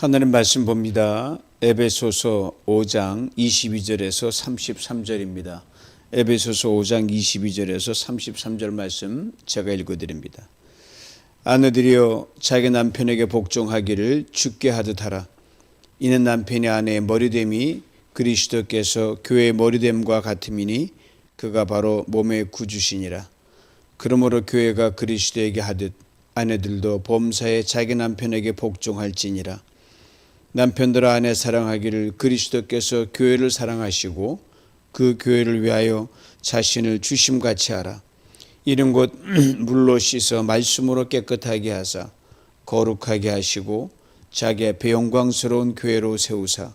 하나님 말씀 봅니다. 에베소서 5장 22절에서 33절입니다. 에베소서 5장 22절에서 33절 말씀 제가 읽어드립니다. 아내들이여 자기 남편에게 복종하기를 주께 하듯 하라. 이는 남편이 아내의 머리됨이 그리스도께서 교회의 머리됨과 같음이니 그가 바로 몸의 구주시니라. 그러므로 교회가 그리스도에게 하듯 아내들도 범사에 자기 남편에게 복종할지니라. 남편들아 아내 사랑하기를 그리스도께서 교회를 사랑하시고 그 교회를 위하여 자신을 주심같이 하라. 이는 곧 물로 씻어 말씀으로 깨끗하게 하사 거룩하게 하시고 자기 앞에 영광스러운 교회로 세우사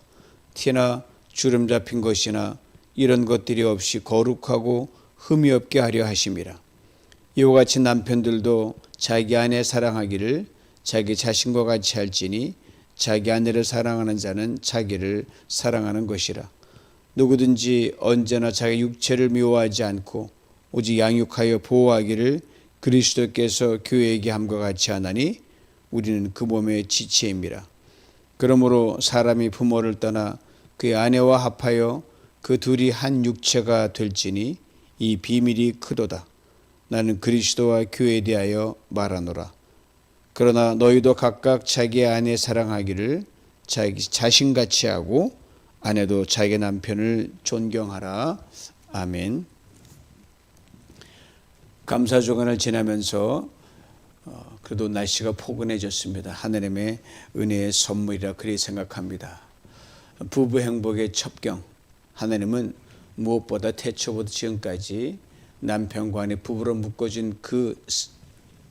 티나 주름 잡힌 것이나 이런 것들이 없이 거룩하고 흠이 없게 하려 하심이라. 이와 같이 남편들도 자기 아내 사랑하기를 자기 자신과 같이 할지니 자기 아내를 사랑하는 자는 자기를 사랑하는 것이라. 누구든지 언제나 자기 육체를 미워하지 않고 오직 양육하여 보호하기를 그리스도께서 교회에게 함과 같이 하나니 우리는 그 몸의 지체임이라. 그러므로 사람이 부모를 떠나 그의 아내와 합하여 그 둘이 한 육체가 될지니 이 비밀이 크도다. 나는 그리스도와 교회에 대하여 말하노라. 그러나 너희도 각각 자기 아내 사랑하기를 자기 자신같이 하고 아내도 자기 남편을 존경하라. 아멘. 감사주간을 지나면서 그래도 날씨가 포근해졌습니다. 하나님의 은혜의 선물이라 그리 생각합니다. 부부 행복의 첩경. 하나님은 무엇보다 태초부터 지금까지 남편과 아내 부부로 묶어진 그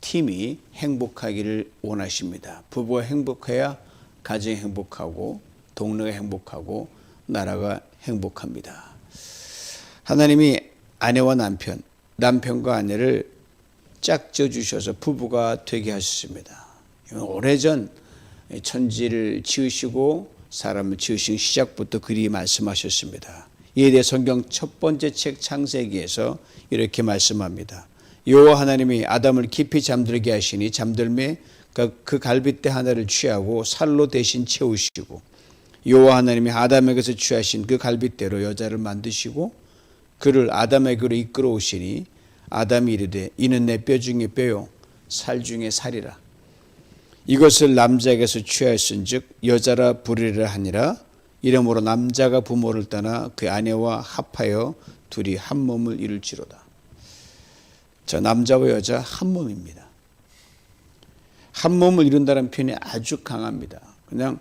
팀이 행복하기를 원하십니다. 부부가 행복해야 가정이 행복하고 동네가 행복하고 나라가 행복합니다. 하나님이 아내와 남편과 아내를 짝지어 주셔서 부부가 되게 하셨습니다. 오래전 천지를 지으시고 사람을 지으신 시작부터 그리 말씀하셨습니다. 이에 대해 성경 첫 번째 책 창세기에서 이렇게 말씀합니다. 여호와 하나님이 아담을 깊이 잠들게 하시니 잠들매 그 갈빗대 하나를 취하고 살로 대신 채우시고 여호와 하나님이 아담에게서 취하신 그 갈빗대로 여자를 만드시고 그를 아담에게로 이끌어 오시니 아담이 이르되 이는 내 뼈 중에 뼈요 살 중에 살이라. 이것을 남자에게서 취하였은즉 여자라 부르리라 하니라. 이러므로 남자가 부모를 떠나 그 아내와 합하여 둘이 한 몸을 이룰지로다. 저 남자와 여자 한 몸입니다. 한 몸을 이룬다는 표현이 아주 강합니다. 그냥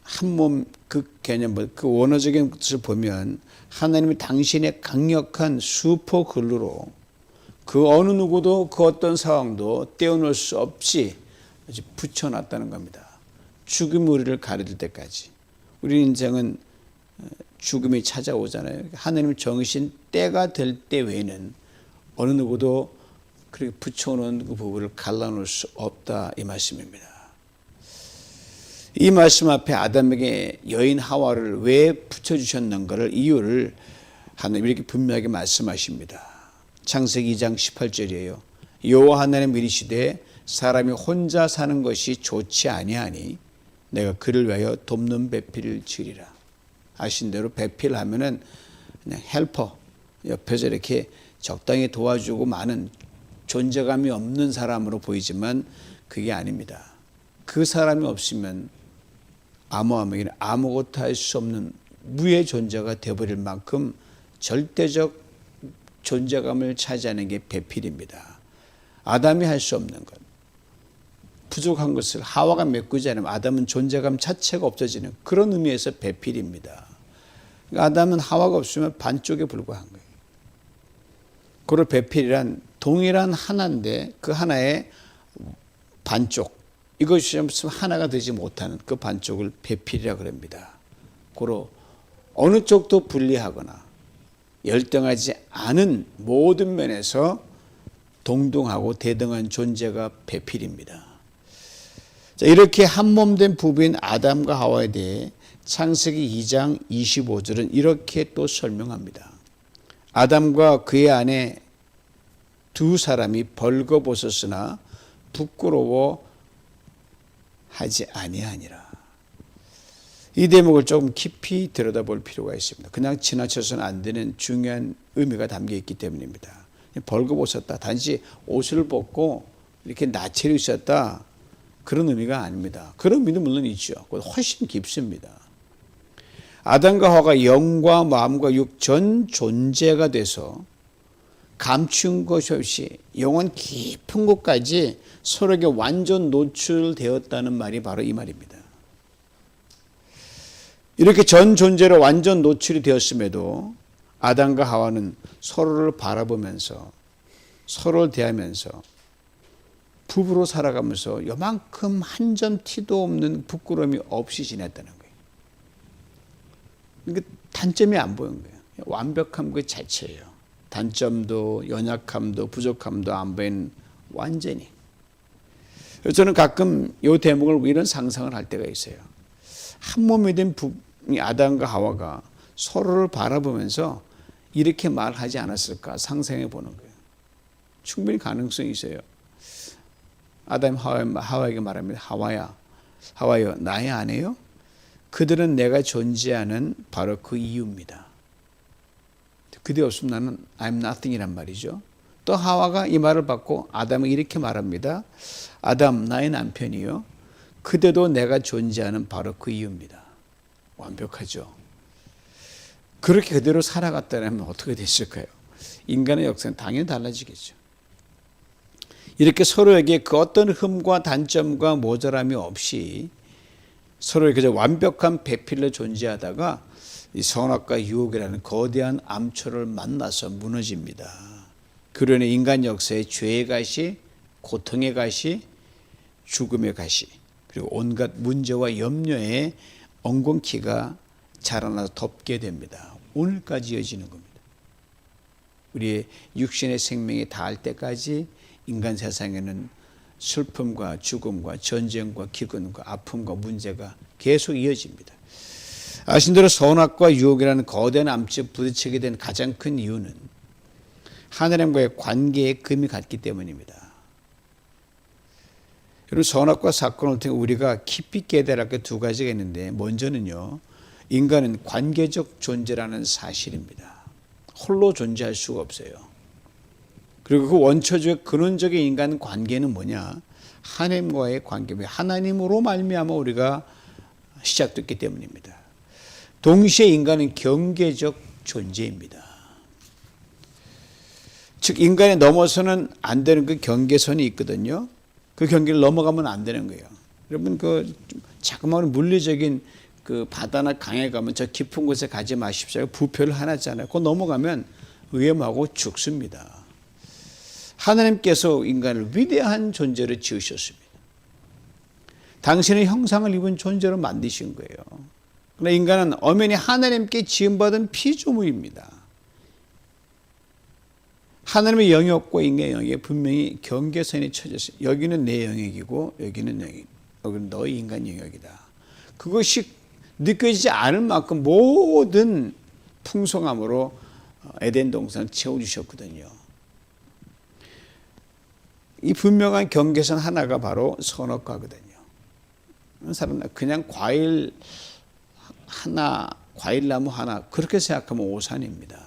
한 몸 그 개념, 그 원어적인 것을 보면 하나님이 당신의 강력한 슈퍼 글루로 그 어느 누구도 그 어떤 상황도 떼어놓을 수 없이 붙여놨다는 겁니다. 죽음이 우리를 가려질 때까지. 우리 인생은 죽음이 찾아오잖아요. 하나님 정하신 때가 될 때 외에는 어느 누구도 그렇게 붙여놓은 그 부분을 갈라놓을 수 없다 이 말씀입니다. 이 말씀 앞에 아담에게 여인 하와를 왜 붙여주셨는가를 이유를 하나님 이렇게 분명하게 말씀하십니다. 창세기 2장 18절이에요. 여호와 하나님 이르시되 사람이 혼자 사는 것이 좋지 아니하니 내가 그를 위하여 돕는 배필을 지으리라. 아신 대로 배필하면은 그냥 헬퍼 옆에서 이렇게 적당히 도와주고 많은 존재감이 없는 사람으로 보이지만 그게 아닙니다. 그 사람이 없으면 암호함에게는 아무것도 할 수 없는 무의 존재가 되어버릴 만큼 절대적 존재감을 차지하는 게 배필입니다. 아담이 할 수 없는 것, 부족한 것을 하와가 메꾸지 않으면 아담은 존재감 자체가 없어지는 그런 의미에서 배필입니다. 아담은 하와가 없으면 반쪽에 불과한 거예요. 그리고 배필이란 동일한 하나인데 그 하나의 반쪽, 이것이 없으면 하나가 되지 못하는 그 반쪽을 배필이라고 합니다. 고로 어느 쪽도 분리하거나 열등하지 않은 모든 면에서 동등하고 대등한 존재가 배필입니다. 자, 이렇게 한몸된 부부인 아담과 하와에 대해 창세기 2장 25절은 이렇게 또 설명합니다. 아담과 그의 아내 두 사람이 벌거벗었으나 부끄러워 하지 아니하니라. 이 대목을 조금 깊이 들여다볼 필요가 있습니다. 그냥 지나쳐서는 안 되는 중요한 의미가 담겨 있기 때문입니다. 벌거벗었다, 단지 옷을 벗고 이렇게 나체로 있었다, 그런 의미가 아닙니다. 그런 의미도 물론 있죠. 훨씬 깊습니다. 아담과 하와가 영과 마음과 육 전 존재가 돼서 감춘 것이 없이 영원 깊은 곳까지 서로에게 완전 노출되었다는 말이 바로 이 말입니다. 이렇게 전 존재로 완전 노출이 되었음에도 아담과 하와는 서로를 바라보면서 서로를 대하면서 부부로 살아가면서 요만큼 한 점 티도 없는 부끄러움이 없이 지냈다는 거예요. 그러니까 단점이 안 보이는 거예요. 완벽함 그 자체예요. 단점도 연약함도 부족함도 안 보이는 완전히. 그래서 저는 가끔 이 대목을 이런 상상을 할 때가 있어요. 한 몸이 된 아담과 하와가 서로를 바라보면서 이렇게 말하지 않았을까 상상해 보는 거예요. 충분히 가능성이 있어요. 아담이 하와에게 말합니다. 하와여, 나의 아내요? 그들은 내가 존재하는 바로 그 이유입니다. 그대 없으면 나는 I'm nothing이란 말이죠. 또 하와가 이 말을 받고 아담에게 이렇게 말합니다. 아담, 나의 남편이요. 그대도 내가 존재하는 바로 그 이유입니다. 완벽하죠. 그렇게 그대로 살아갔다면 어떻게 됐을까요? 인간의 역사는 당연히 달라지겠죠. 이렇게 서로에게 그 어떤 흠과 단점과 모자람이 없이 서로에게 그저 완벽한 배필로 존재하다가 이 선악과 유혹이라는 거대한 암초를 만나서 무너집니다. 그로 인해 인간 역사의 죄의 가시, 고통의 가시, 죽음의 가시, 그리고 온갖 문제와 염려의 엉겅퀴가 자라나서 덮게 됩니다. 오늘까지 이어지는 겁니다. 우리의 육신의 생명이 닿을 때까지 인간 세상에는 슬픔과 죽음과 전쟁과 기근과 아픔과 문제가 계속 이어집니다. 아신 대로 선악과 유혹이라는 거대한 암초에 부딪히게 된 가장 큰 이유는 하나님과의 관계에 금이 갔기 때문입니다. 여러분, 선악과 사건을 통해 우리가 깊이 깨달을 게 두 가지가 있는데, 먼저는요, 인간은 관계적 존재라는 사실입니다. 홀로 존재할 수가 없어요. 그리고 그 원초적인 근원적인 인간 관계는 뭐냐? 하나님과의 관계, 하나님으로 말미암아 우리가 시작됐기 때문입니다. 동시에 인간은 경계적 존재입니다. 즉 인간에 넘어서는 안 되는 그 경계선이 있거든요. 그 경계를 넘어가면 안 되는 거예요. 여러분 그 자그마한 물리적인 그 바다나 강에 가면 저 깊은 곳에 가지 마십시오. 부표를 하나 있잖아요. 그거 넘어가면 위험하고 죽습니다. 하나님께서 인간을 위대한 존재로 지으셨습니다. 당신의 형상을 입은 존재로 만드신 거예요. 그러나 인간은 엄연히 하나님께 지음받은 피조물입니다. 하나님의 영역과 인간의 영역에 분명히 경계선이 쳐졌어요. 여기는 내 영역이고 여기는 너의 인간 영역이다. 그것이 느껴지지 않을 만큼 모든 풍성함으로 에덴 동산을 채워주셨거든요. 이 분명한 경계선 하나가 바로 선악과거든요. 사람은 그냥 과일나무 하나 그렇게 생각하면 오산입니다.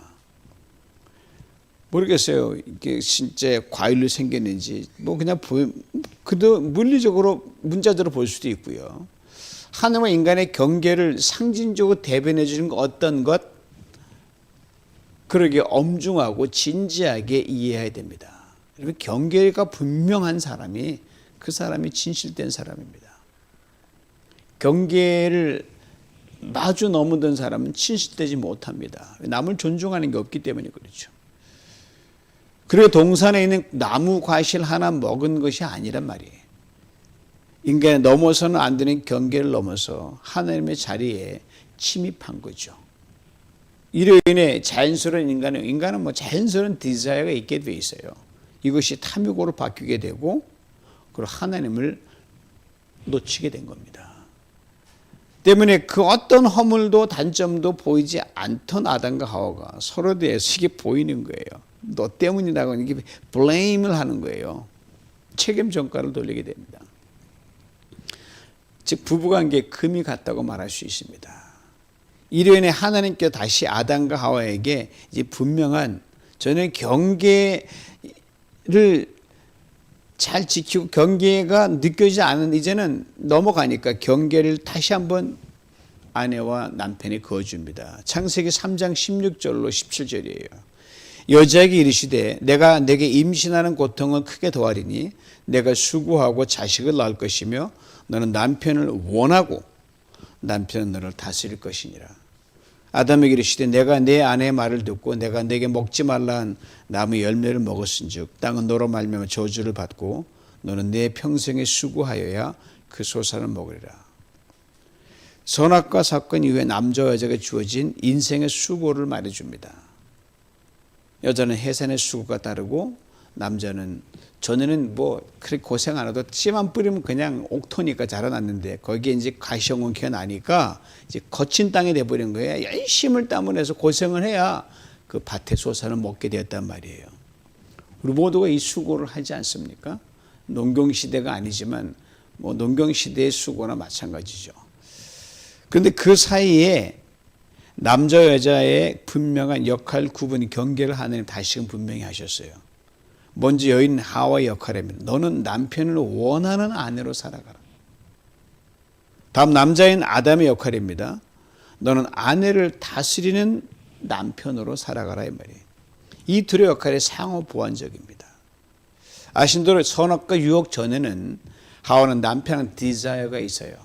모르겠어요. 이게 진짜 과일로 생겼는지 그냥 그도 물리적으로 문자적으로 볼 수도 있고요. 하나님과 인간의 경계를 상징적으로 대변해 주는 어떤 것, 그러게 엄중하고 진지하게 이해해야 됩니다. 여러분, 경계가 분명한 사람이 그 사람이 진실된 사람입니다. 경계를 마주 넘어든 사람은 진실되지 못합니다. 남을 존중하는 게 없기 때문에 그렇죠. 그리고 동산에 있는 나무 과실 하나 먹은 것이 아니란 말이에요. 인간에 넘어서는 안 되는 경계를 넘어서 하나님의 자리에 침입한 거죠. 이로 인해 자연스러운 인간은 자연스러운 디자이어가 있게 돼 있어요. 이것이 탐욕으로 바뀌게 되고 그리고 하나님을 놓치게 된 겁니다. 때문에 그 어떤 허물도 단점도 보이지 않던 아담과 하와가 서로 대해서 이게 보이는 거예요. 너 때문이라고 이렇게 블레임을 하는 거예요. 책임 전가를 돌리게 됩니다. 즉 부부관계에 금이 갔다고 말할 수 있습니다. 이로 인해 하나님께서 다시 아담과 하와에게 이제 분명한 저는 경계를 잘 지키고 경계가 느껴지지 않은 이제는 넘어가니까 경계를 다시 한번 아내와 남편이 그어줍니다. 창세기 3장 16절로 17절이에요. 여자에게 이르시되 내가 내게 임신하는 고통은 크게 더하리니 내가 수고하고 자식을 낳을 것이며 너는 남편을 원하고 남편은 너를 다스릴 것이니라. 아담에게 이르시되 내가 내 아내의 말을 듣고 내가 내게 먹지 말라 한 나무 열매를 먹었은즉 땅은 너로 말미암아 저주를 받고 너는 내 평생에 수고하여야 그 소산을 먹으리라. 선악과 사건 이후에 남자와 여자에게 주어진 인생의 수고를 말해줍니다. 여자는 해산의 수고가 따르고 남자는 전에는 뭐 그렇게 고생 안 해도 씨만 뿌리면 그냥 옥토니까 자라났는데 거기에 이제 가시형원기가 나니까 이제 거친 땅이 돼버린 거예요. 열심을 땀을 내서 고생을 해야 그 밭의 소산을 먹게 되었단 말이에요. 우리 모두가 이 수고를 하지 않습니까? 농경시대가 아니지만 뭐 농경시대의 수고나 마찬가지죠. 그런데 그 사이에 남자 여자의 분명한 역할 구분 경계를 하나님 다시금 분명히 하셨어요. 먼저 여인 하와의 역할입니다. 너는 남편을 원하는 아내로 살아가라. 다음 남자인 아담의 역할입니다. 너는 아내를 다스리는 남편으로 살아가라 이 말이에요. 이 둘의 역할이 상호 보완적입니다. 아신 대로 선악과 유혹 전에는 하와는 남편한 디자이어가 있어요.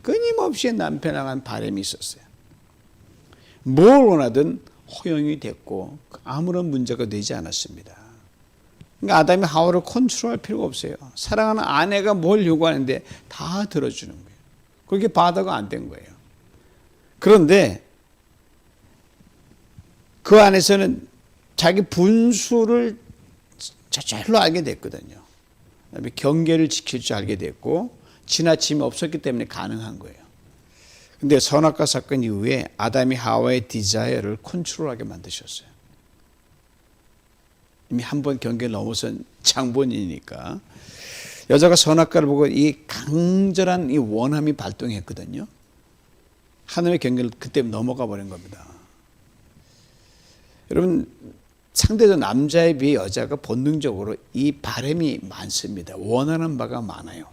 끊임없이 남편에 대한 바람이 있었어요. 뭘 원하든 허용이 됐고 아무런 문제가 되지 않았습니다. 그러니까 아담이 하와를 컨트롤할 필요가 없어요. 사랑하는 아내가 뭘 요구하는데 다 들어주는 거예요. 그렇게 바다가 안 된 거예요. 그런데 그 안에서는 자기 분수를 저절로 알게 됐거든요. 그다음에 경계를 지킬 줄 알게 됐고 지나침이 없었기 때문에 가능한 거예요. 근데 선악과 사건 이후에 아담이 하와의 디자이어를 컨트롤하게 만드셨어요. 이미 한 번 경계를 넘어선 장본인이니까 여자가 선악과를 보고 이 강렬한 이 원함이 발동했거든요. 하나님의 경계를 그때 넘어가 버린 겁니다. 여러분 상대적 남자에 비해 여자가 본능적으로 이 바람이 많습니다. 원하는 바가 많아요.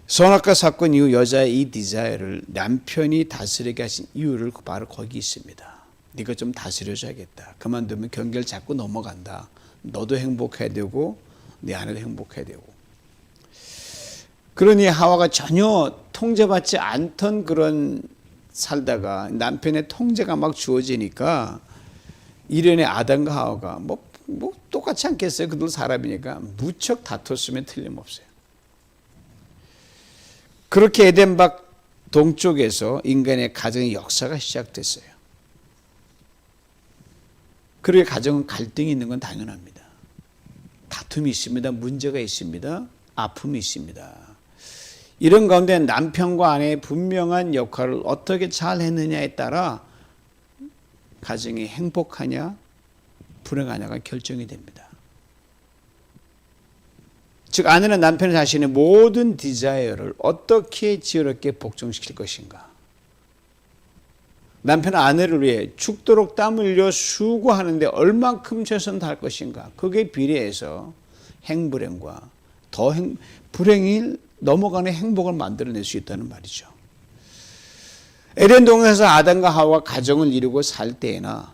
선악과 사건 이후 여자의 이 디자이어를 남편이 다스리게 하신 이유를 바로 거기 있습니다. 네가 좀 다스려줘야겠다. 그만두면 경계를 자꾸 넘어간다. 너도 행복해야 되고 내 아내도 행복해야 되고. 그러니 하와가 전혀 통제받지 않던 그런 살다가 남편의 통제가 막 주어지니까 이련의 아담과 하와가 뭐 똑같지 않겠어요? 그들 사람이니까 무척 다퉜으면 틀림없어요. 그렇게 에덴박 동쪽에서 인간의 가정의 역사가 시작됐어요. 그렇게 가정은 갈등이 있는 건 당연합니다. 다툼이 있습니다. 문제가 있습니다. 아픔이 있습니다. 이런 가운데 남편과 아내의 분명한 역할을 어떻게 잘 했느냐에 따라 가정이 행복하냐 불행하냐가 결정이 됩니다. 즉 아내는 남편 자신의 모든 디자이어를 어떻게 지혜롭게 복종시킬 것인가. 남편은 아내를 위해 죽도록 땀 흘려 수고하는데 얼만큼 최선을 다할 것인가. 그게 비례해서 행불행과 더 불행이 넘어가는 행복을 만들어낼 수 있다는 말이죠. 에덴 동에서 아담과 하와가 가정을 이루고 살 때나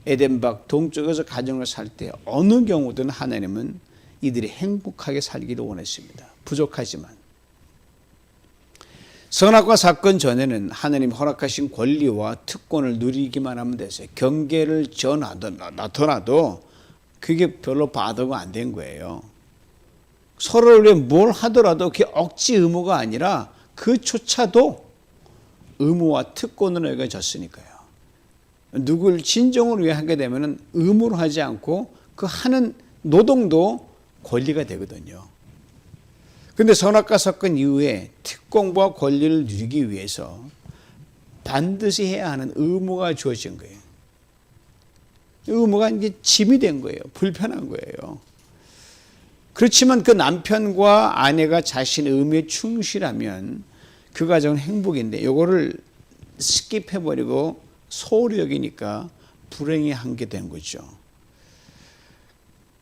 에덴박 동쪽에서 가정을 살 때 어느 경우든 하나님은 이들이 행복하게 살기를 원했습니다. 부족하지만. 선악과 사건 전에는 하나님 허락하신 권리와 특권을 누리기만 하면 됐어요. 경계를 나타나도 그게 별로 바더가 안 된 거예요. 서로를 위해 뭘 하더라도 그게 억지 의무가 아니라 그조차도 의무와 특권으로 여겨졌으니까요. 누굴 진정을 위해 하게 되면 의무로 하지 않고 그 하는 노동도 권리가 되거든요. 그런데 선악과 사건 이후에 특권과 권리를 누리기 위해서 반드시 해야 하는 의무가 주어진 거예요. 의무가 이제 짐이 된 거예요. 불편한 거예요. 그렇지만 그 남편과 아내가 자신의 의무에 충실하면 그 가정은 행복인데 이거를 스킵해버리고 소홀히 여기니까 불행의 한계 된 거죠.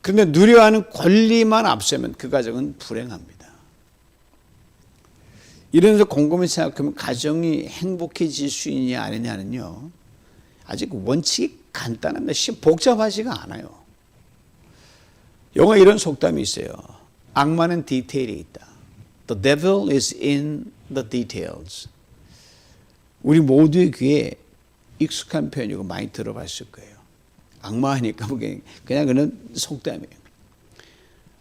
그런데 누려하는 권리만 앞서면 그 가정은 불행합니다. 이러면서 곰곰이 생각하면 가정이 행복해질 수 있냐 아니냐는요, 아직 원칙이 간단합니다. 복잡하지가 않아요. 영어에 이런 속담이 있어요. 악마는 디테일에 있다. The devil is in the details. 우리 모두의 귀에 익숙한 표현이고 많이 들어봤을 거예요. 악마하니까 그냥 그런 속담이에요.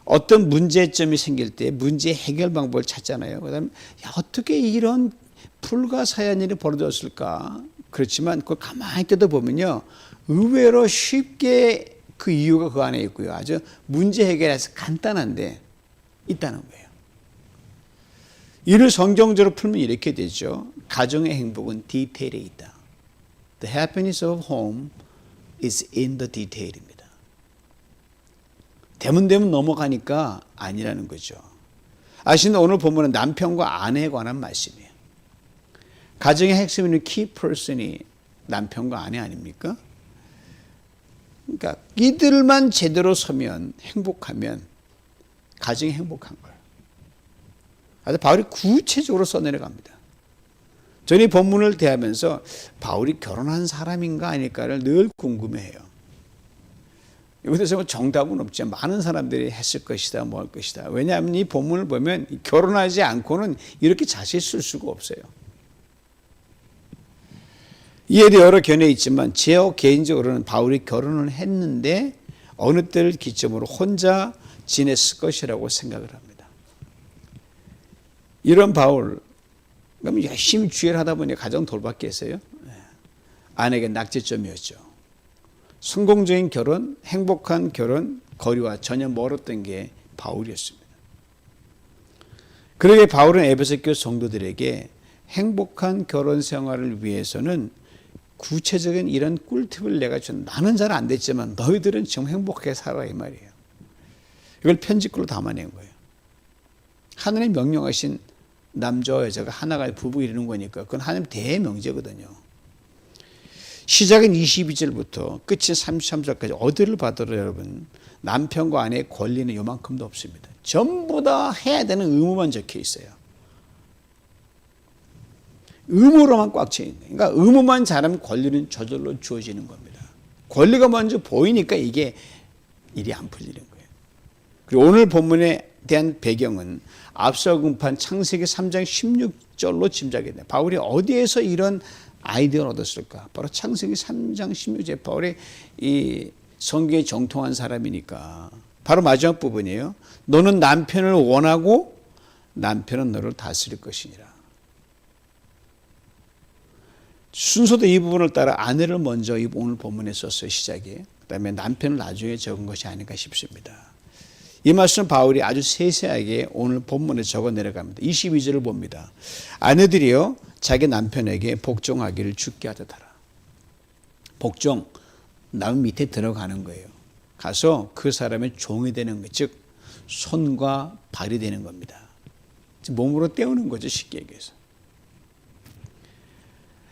어떤 문제점이 생길 때 문제 해결 방법을 찾잖아요. 그다음에 어떻게 이런 불가사의한 일이 벌어졌을까? 그렇지만 그걸 가만히 뜯어보면요, 의외로 쉽게 그 이유가 그 안에 있고요. 아주 문제 해결해서 간단한데 있다는 거예요. 이를 성경적으로 풀면 이렇게 되죠. 가정의 행복은 디테일에 있다. The happiness of home is in the detail입니다. 대문대문 넘어가니까 아니라는 거죠. 아시는 오늘 본문은 남편과 아내에 관한 말씀이에요. 가정의 핵심인 키 퍼슨이 남편과 아내 아닙니까? 그러니까 이들만 제대로 서면 행복하면 가정이 행복한 거예요. 아주 바울이 구체적으로 써내려갑니다. 저는 이 본문을 대하면서 바울이 결혼한 사람인가 아닐까를 늘 궁금해해요. 이것에서 정답은 없지만 많은 사람들이 했을 것이다, 뭐 할 것이다. 왜냐하면 이 본문을 보면 결혼하지 않고는 이렇게 자세히 쓸 수가 없어요. 이에 대해 여러 견해가 있지만 제 개인적으로는 바울이 결혼을 했는데 어느 때를 기점으로 혼자 지냈을 것이라고 생각을 합니다. 이런 바울, 그럼 열심히 주의를 하다 보니 가정 돌봤겠어요? 아내에게 낙제점이었죠. 성공적인 결혼, 행복한 결혼, 거리와 전혀 멀었던 게 바울이었습니다. 그러게 바울은 에베소 교회 성도들에게 행복한 결혼 생활을 위해서는 구체적인 이런 꿀팁을 내가 준, 나는 잘 안 됐지만 너희들은 지금 행복하게 살아, 이 말이에요. 이걸 편지글로 담아낸 거예요. 하나님 명령하신 남자와 여자가 하나가 부부 이루는 거니까 그건 하나님 대명제거든요. 시작은 22절부터 끝이 33절까지 어디를 봐도 여러분 남편과 아내의 권리는 요만큼도 없습니다. 전부 다 해야 되는 의무만 적혀 있어요. 의무로만 꽉 차 있는. 그러니까 의무만 잘하면 권리는 저절로 주어지는 겁니다. 권리가 먼저 보이니까 이게 일이 안 풀리는 거예요. 그리고 오늘 본문에 대한 배경은 앞서 공부한 창세기 3장 16절로 짐작이 돼요. 바울이 어디에서 이런 아이디어를 얻었을까? 바로 창세기 3장 16절. 바울이 이 성경에 정통한 사람이니까 바로 마지막 부분이에요. 너는 남편을 원하고 남편은 너를 다스릴 것이니라. 순서도 이 부분을 따라 아내를 먼저 오늘 본문에 썼어요, 시작에. 그다음에 남편을 나중에 적은 것이 아닌가 싶습니다. 이 말씀은 바울이 아주 세세하게 오늘 본문에 적어 내려갑니다. 22절을 봅니다. 아내들이여 자기 남편에게 복종하기를 주께 하듯 하라. 복종, 남 밑에 들어가는 거예요. 가서 그 사람의 종이 되는 것, 즉 손과 발이 되는 겁니다. 몸으로 때우는 거죠, 쉽게 얘기해서.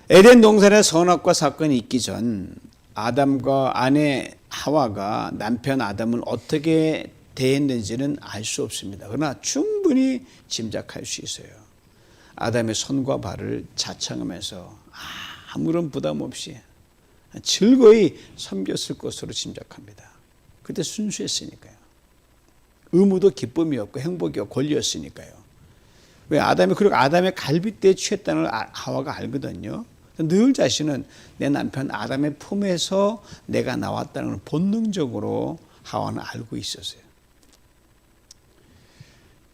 에덴 동산의 선악과 사건이 있기 전 아담과 아내 하와가 남편 아담을 어떻게 대했는지는 알 수 없습니다. 그러나 충분히 짐작할 수 있어요. 아담의 손과 발을 자청하면서 아무런 부담 없이 즐거이 섬겼을 것으로 짐작합니다. 그때 순수했으니까요. 의무도 기쁨이었고 행복이었고 권리였으니까요. 왜 그리고 아담의 갈빗대에 취했다는 걸 하와가 알거든요. 늘 자신은 내 남편 아담의 품에서 내가 나왔다는 걸 본능적으로 하와는 알고 있었어요.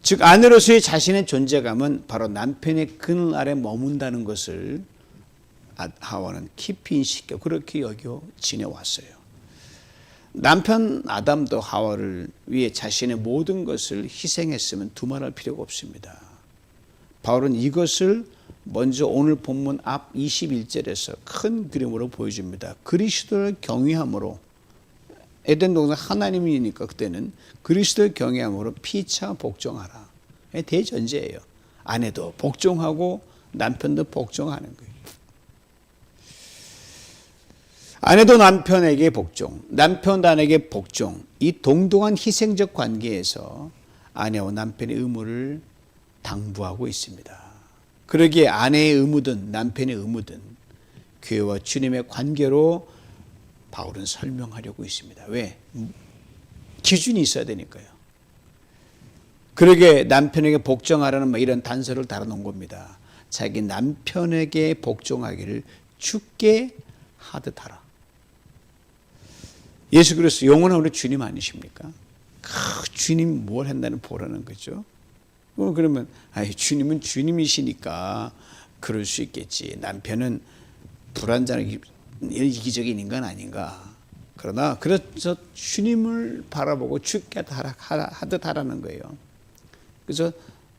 즉 아내로서의 자신의 존재감은 바로 남편의 그늘 아래 머문다는 것을 하와는 깊이 인식하고 그렇게 여겨 지내왔어요. 남편 아담도 하와를 위해 자신의 모든 것을 희생했으면 두말할 필요가 없습니다. 바울은 이것을 먼저 오늘 본문 앞 21절에서 큰 그림으로 보여줍니다. 그리스도를 경외함으로 에덴 동산 하나님이니까 그때는 그리스도의 경외함으로 피차 복종하라. 대전제예요. 아내도 복종하고 남편도 복종하는 거예요. 아내도 남편에게 복종, 남편도 아내에게 복종. 이 동등한 희생적 관계에서 아내와 남편의 의무를 당부하고 있습니다. 그러기에 아내의 의무든 남편의 의무든 교회와 주님의 관계로 바울은 설명하려고 있습니다. 왜? 기준이 있어야 되니까요. 그러게 남편에게 복종하라는 이런 단서를 달아놓은 겁니다. 자기 남편에게 복종하기를 주께 하듯 하라. 예수 그리스도 영원한 우리 주님 아니십니까? 주님 뭘 한다는 보라는 거죠. 그러면 주님은 주님이시니까 그럴 수 있겠지. 남편은 불완전하게 이기적인 인간 아닌가. 그러나 그래서 주님을 바라보고 주께 하듯 하라는 거예요. 그래서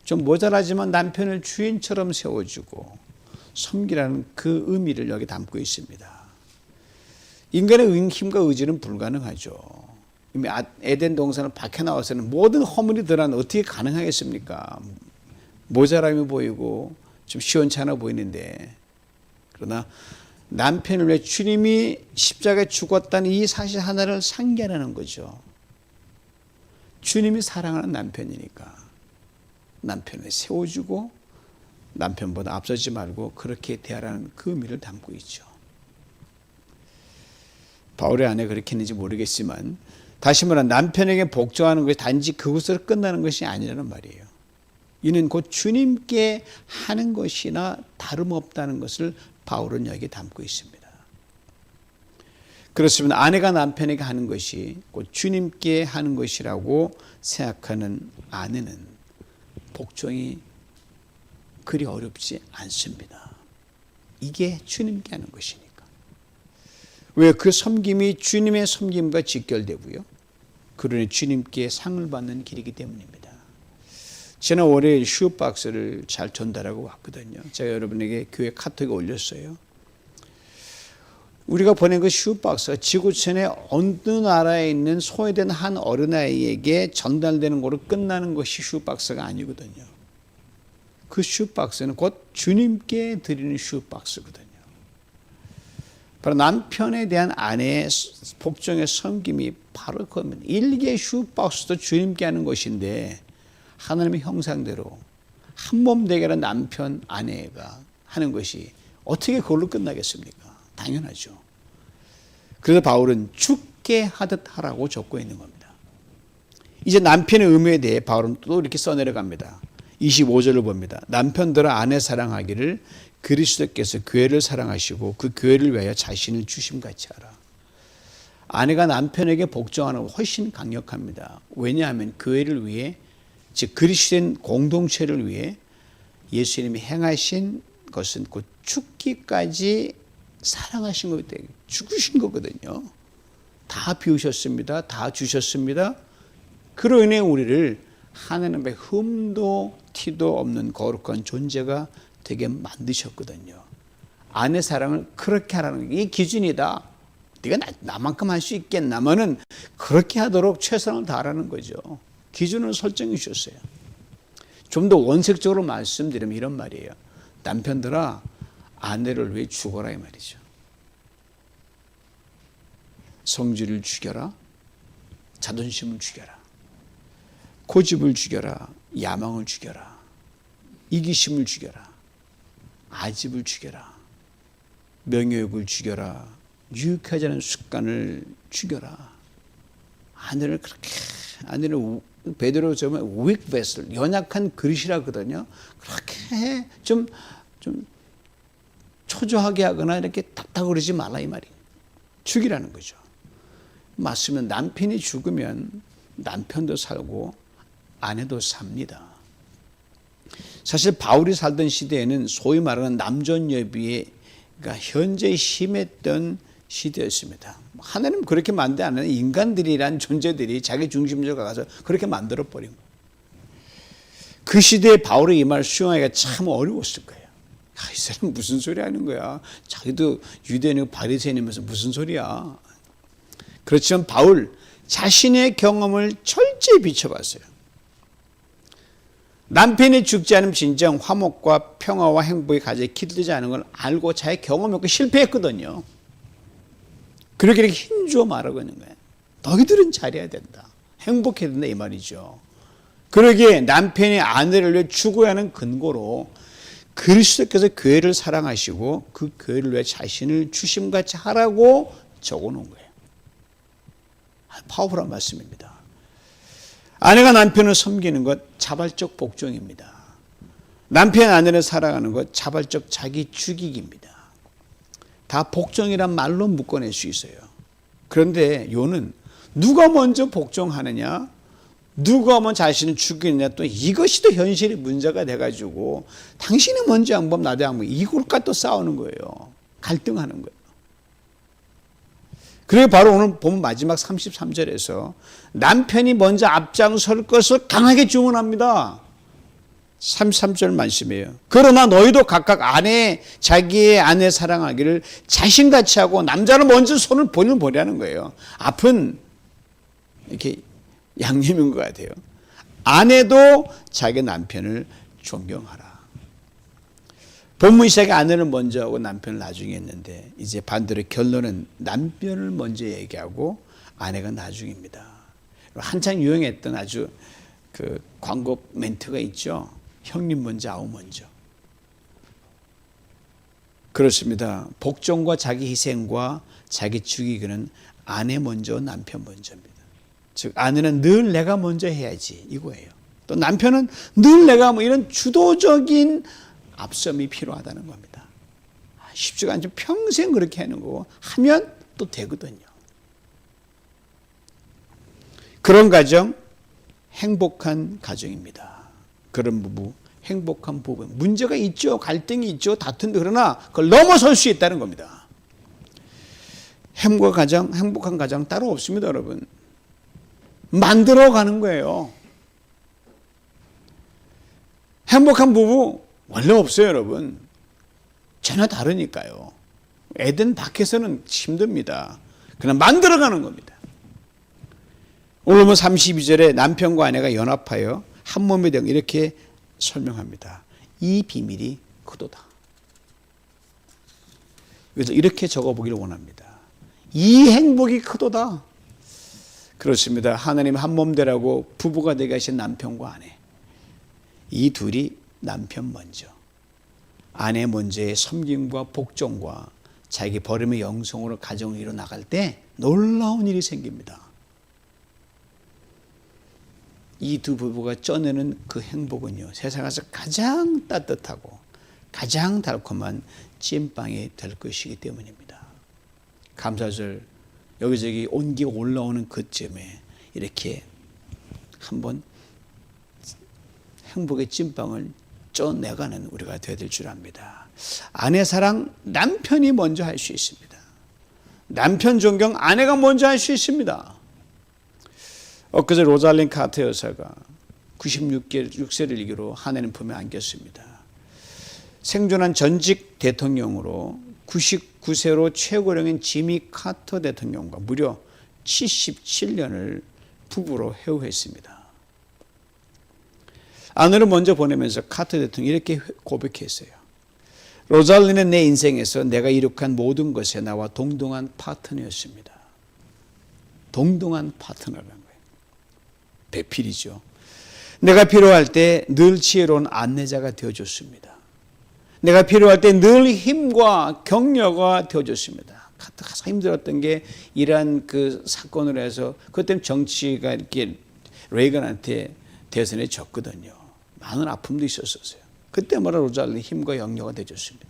좀 모자라지만 남편을 주인처럼 세워주고 섬기라는 그 의미를 여기 담고 있습니다. 인간의 힘과 의지는 불가능하죠. 이미 에덴 동산을 밖에 나와서는 모든 허물이 드러나는 어떻게 가능하겠습니까? 모자람이 보이고 좀 시원찮아 보이는데, 그러나 남편을 위해 주님이 십자가에 죽었다는 이 사실 하나를 상기하라는 거죠. 주님이 사랑하는 남편이니까 남편을 세워주고 남편보다 앞서지 말고 그렇게 대하라는 그 의미를 담고 있죠. 바울의 아내 그렇게 했는지 모르겠지만 다시 말하면 남편에게 복종하는 것이 단지 그것으로 끝나는 것이 아니라는 말이에요. 이는 곧 주님께 하는 것이나 다름없다는 것을 바울은 여기 담고 있습니다. 그렇습면 아내가 남편에게 하는 것이 곧 주님께 하는 것이라고 생각하는 아내는 복종이 그리 어렵지 않습니다. 이게 주님께 하는 것이니까. 왜? 그 섬김이 주님의 섬김과 직결되고요. 그러니 주님께 상을 받는 길이기 때문입니다. 지난 월요일 슈박스를 잘 전달하고 왔거든요. 제가 여러분에게 교회 카톡에 올렸어요. 우리가 보낸 그 슈박스가 지구촌의 어느 나라에 있는 소외된 한 어린아이에게 전달되는 거로 끝나는 것이 슈박스가 아니거든요. 그 슈박스는 곧 주님께 드리는 슈박스거든요. 바로 남편에 대한 아내의 복종의 섬김이 바로 그겁니다. 일개 슈박스도 주님께 하는 것인데 하나님의 형상대로 한몸 되게는 남편 아내가 하는 것이 어떻게 그걸로 끝나겠습니까? 당연하죠. 그래서 바울은 주께 하듯 하라고 적고 있는 겁니다. 이제 남편의 의무에 대해 바울은 또 이렇게 써내려갑니다. 25절을 봅니다. 남편들아 아내 사랑하기를 그리스도께서 교회를 사랑하시고 그 교회를 위하여 자신을 주심같이 하라. 아내가 남편에게 복종하는 건 훨씬 강력합니다. 왜냐하면 교회를 위해, 즉 그리스도인 공동체를 위해 예수님이 행하신 것은 곧 죽기까지 사랑하신 거기 때문에 죽으신 거거든요. 다 비우셨습니다. 다 주셨습니다. 그로 인해 우리를 하나님의 흠도 티도 없는 거룩한 존재가 되게 만드셨거든요. 아내 사랑을 그렇게 하라는 게 이 기준이다. 네가 나만큼 할 수 있겠나마는 그렇게 하도록 최선을 다하라는 거죠. 기준을 설정해 주셨어요. 좀 더 원색적으로 말씀드리면 이런 말이에요. 남편들아 아내를 위해 죽어라 이 말이죠. 성질을 죽여라. 자존심을 죽여라. 고집을 죽여라. 야망을 죽여라. 이기심을 죽여라. 아집을 죽여라. 명예욕을 죽여라. 유익하지 않은 습관을 죽여라. 아내를 베드로 저면 weak vessel, 연약한 그릇이라거든요. 그렇게 좀 초조하게 하거나 이렇게 답답 그러지 말라 이 말이에요. 죽이라는 거죠. 맞으면 남편이 죽으면 남편도 살고 아내도 삽니다. 사실 바울이 살던 시대에는 소위 말하는 남존여비가 현재 심했던 시대였습니다. 하나님 그렇게 만들지 않는 인간들이란 존재들이 자기 중심적으로 가서 그렇게 만들어버린 거예요. 그 시대에 바울의 이 말 수용하기가 참 어려웠을 거예요. 이 사람 무슨 소리 하는 거야. 자기도 유대인이고 바리새인이면서 무슨 소리야. 그렇지만 바울 자신의 경험을 철저히 비춰봤어요. 남편이 죽지 않으면 진정 화목과 평화와 행복이 가장 기대되지 않은 걸 알고 자기 경험했고 실패했거든요. 그렇게 힘주어 말하고 있는 거예요. 너희들은 잘해야 된다. 행복해야 된다 이 말이죠. 그러기에 남편이 아내를 위해 죽어야 하는 근거로 그리스도께서 교회를 사랑하시고 그 교회를 위해 자신을 주심같이 하라고 적어놓은 거예요. 파워풀한 말씀입니다. 아내가 남편을 섬기는 것 자발적 복종입니다. 남편 아내를 사랑하는 것 자발적 자기 죽이기입니다. 다 복종이란 말로 묶어낼 수 있어요. 그런데 요는 누가 먼저 복종하느냐, 누가 먼저 자신을 죽이느냐, 또 이것이 또 현실의 문제가 돼가지고 당신이 먼저 양보하면 나도 양보, 이걸까 또 싸우는 거예요. 갈등하는 거예요. 그리고 바로 오늘 보면 마지막 33절에서 남편이 먼저 앞장설 것을 강하게 주문합니다. 33절 말씀이에요. 그러나 너희도 각각 자기의 아내 사랑하기를 자신같이 하고 남자는 먼저 손을 보내라는 거예요. 앞은 이렇게 양념인 것 같아요. 아내도 자기 남편을 존경하라. 본문 시작에 아내를 먼저 하고 남편을 나중에 했는데 이제 반대로 결론은 남편을 먼저 얘기하고 아내가 나중입니다. 한창 유행했던 아주 그 광고 멘트가 있죠. 형님 먼저 아우 먼저. 그렇습니다. 복종과 자기 희생과 자기 죽이기는 아내 먼저 남편 먼저입니다. 즉 아내는 늘 내가 먼저 해야지 이거예요. 또 남편은 늘 내가 이런 주도적인 앞섬이 필요하다는 겁니다. 쉽지가 않죠. 평생 그렇게 하는 거고 하면 또 되거든요. 그런 가정 행복한 가정입니다. 그런 부부 행복한 부부. 문제가 있죠. 갈등이 있죠. 다툰데 그러나 그걸 넘어설 수 있다는 겁니다. 행복한 가정 따로 없습니다, 여러분. 만들어가는 거예요. 행복한 부부 원래 없어요, 여러분. 전혀 다르니까요. 에덴 밖에서는 힘듭니다. 그냥 만들어가는 겁니다. 오늘 32절에 남편과 아내가 연합하여 한 몸이 되고 이렇게 설명합니다. 이 비밀이 크도다. 그래서 이렇게 적어보기를 원합니다. 이 행복이 크도다. 그렇습니다. 하나님 한 몸 되라고 부부가 되게 하신 남편과 아내. 이 둘이 남편 먼저, 아내 먼저의 섬김과 복종과 자기 버림의 영성으로 가정을 이뤄나갈 때 놀라운 일이 생깁니다. 이 두 부부가 쪄내는 그 행복은요, 세상에서 가장 따뜻하고 가장 달콤한 찐빵이 될 것이기 때문입니다. 감사절 여기저기 온기가 올라오는 그쯤에 이렇게 한번 행복의 찐빵을 쪄내가는 우리가 되어야 될 줄 압니다. 아내 사랑 남편이 먼저 할 수 있습니다. 남편 존경 아내가 먼저 할 수 있습니다. 엊그제 로잘린 카트 여사가 96세를 이기로 하나님 품에 안겼습니다. 생존한 전직 대통령으로 99세로 최고령인 지미 카터 대통령과 무려 77년을 부부로 회유했습니다. 아내를 먼저 보내면서 카터 대통령이 이렇게 고백했어요. 로잘린은 내 인생에서 내가 이룩한 모든 것에 나와 동등한 파트너였습니다. 동등한 파트너라는 거예요. 배필이죠. 내가 필요할 때 늘 지혜로운 안내자가 되어줬습니다. 내가 필요할 때 늘 힘과 격려가 되어줬습니다. 가장 힘들었던 게 이란 그 사건으로 해서 그것 때문에 정치가 이렇게 레이건한테 대선에 졌거든요. 많은 아픔도 있었어요. 그때마다 로잘린이 힘과 격려가 되어줬습니다.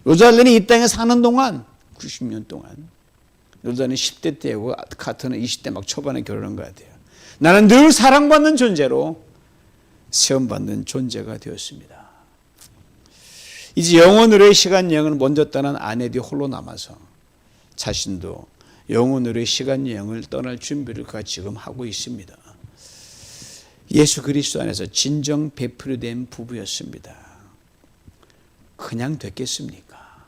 로잘린이 이 땅에 사는 동안 90년 동안 로잘린이 10대 때고 카터는 20대 막 초반에 결혼한 것 같아요. 나는 늘 사랑받는 존재로 시험받는 존재가 되었습니다. 이제 영원으로의 시간 여행을 먼저 떠난 아내들이 홀로 남아서 자신도 영원으로의 시간 여행을 떠날 준비를 그가 지금 하고 있습니다. 예수 그리스도 안에서 진정 베풀이된 부부였습니다. 그냥 됐겠습니까?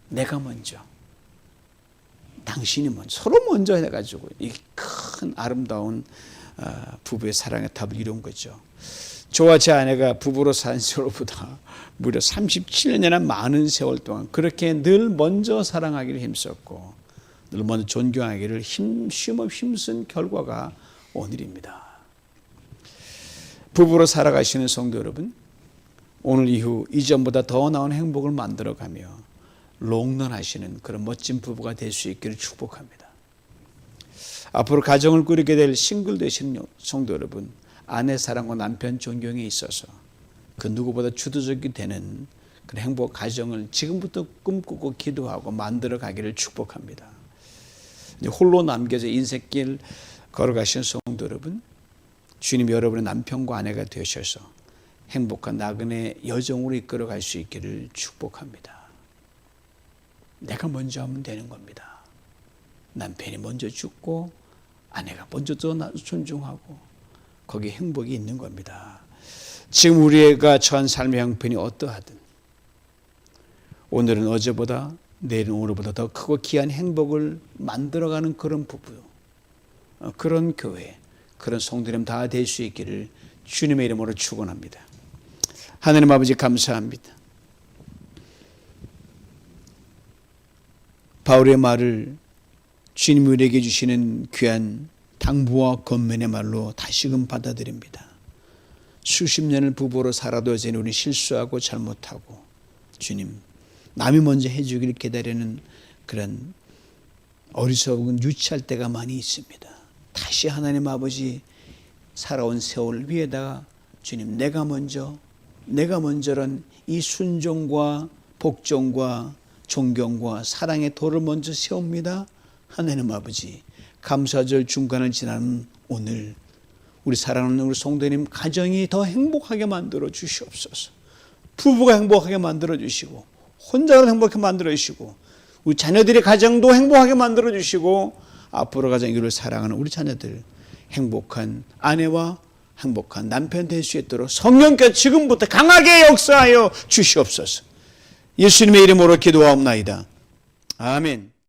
내가 먼저, 당신이 먼저, 서로 먼저 해가지고 이 큰 아름다운 부부의 사랑의 답을 이룬 거죠. 저와 제 아내가 부부로 산 세월보다 무려 37년이나 많은 세월 동안 그렇게 늘 먼저 사랑하기를 힘썼고 늘 먼저 존경하기를 쉼없이 힘쓴 결과가 오늘입니다. 부부로 살아가시는 성도 여러분, 오늘 이후 이전보다 더 나은 행복을 만들어가며 롱런하시는 그런 멋진 부부가 될 수 있기를 축복합니다. 앞으로 가정을 꾸리게 될 싱글 되시는 성도 여러분, 아내 사랑과 남편 존경에 있어서 그 누구보다 주도적이 되는 그런 행복 가정을 지금부터 꿈꾸고 기도하고 만들어 가기를 축복합니다. 이제 홀로 남겨져 인생길 걸어가시는 성도 여러분, 주님 여러분의 남편과 아내가 되셔서 행복한 나그네 여정으로 이끌어갈 수 있기를 축복합니다. 내가 먼저 하면 되는 겁니다. 남편이 먼저 죽고 아내가 먼저 또 존중하고 거기에 행복이 있는 겁니다. 지금 우리가 처한 삶의 형편이 어떠하든 오늘은 어제보다 내일은 오늘보다 더 크고 귀한 행복을 만들어가는 그런 부부, 그런 교회, 그런 성도님 다 될 수 있기를 주님의 이름으로 축원합니다. 하나님 아버지 감사합니다. 바울의 말을 주님이 우리에게 주시는 귀한 당부와 권면의 말로 다시금 받아들입니다. 수십 년을 부부로 살아도 여전히 우리 실수하고 잘못하고 주님 남이 먼저 해주기를 기다리는 그런 어리석은 유치할 때가 많이 있습니다. 다시 하나님 아버지 살아온 세월 위에다가 주님 내가 먼저란 이 순종과 복종과 존경과 사랑의 도를 먼저 세웁니다. 하나님 아버지 감사절 중간을 지나는 오늘 우리 사랑하는 우리 성도님 가정이 더 행복하게 만들어 주시옵소서. 부부가 행복하게 만들어 주시고 혼자로 행복하게 만들어 주시고 우리 자녀들의 가정도 행복하게 만들어 주시고 앞으로 가정 이루를 사랑하는 우리 자녀들 행복한 아내와 행복한 남편 될 수 있도록 성령께서 지금부터 강하게 역사하여 주시옵소서. 예수님의 이름으로 기도하옵나이다. 아멘.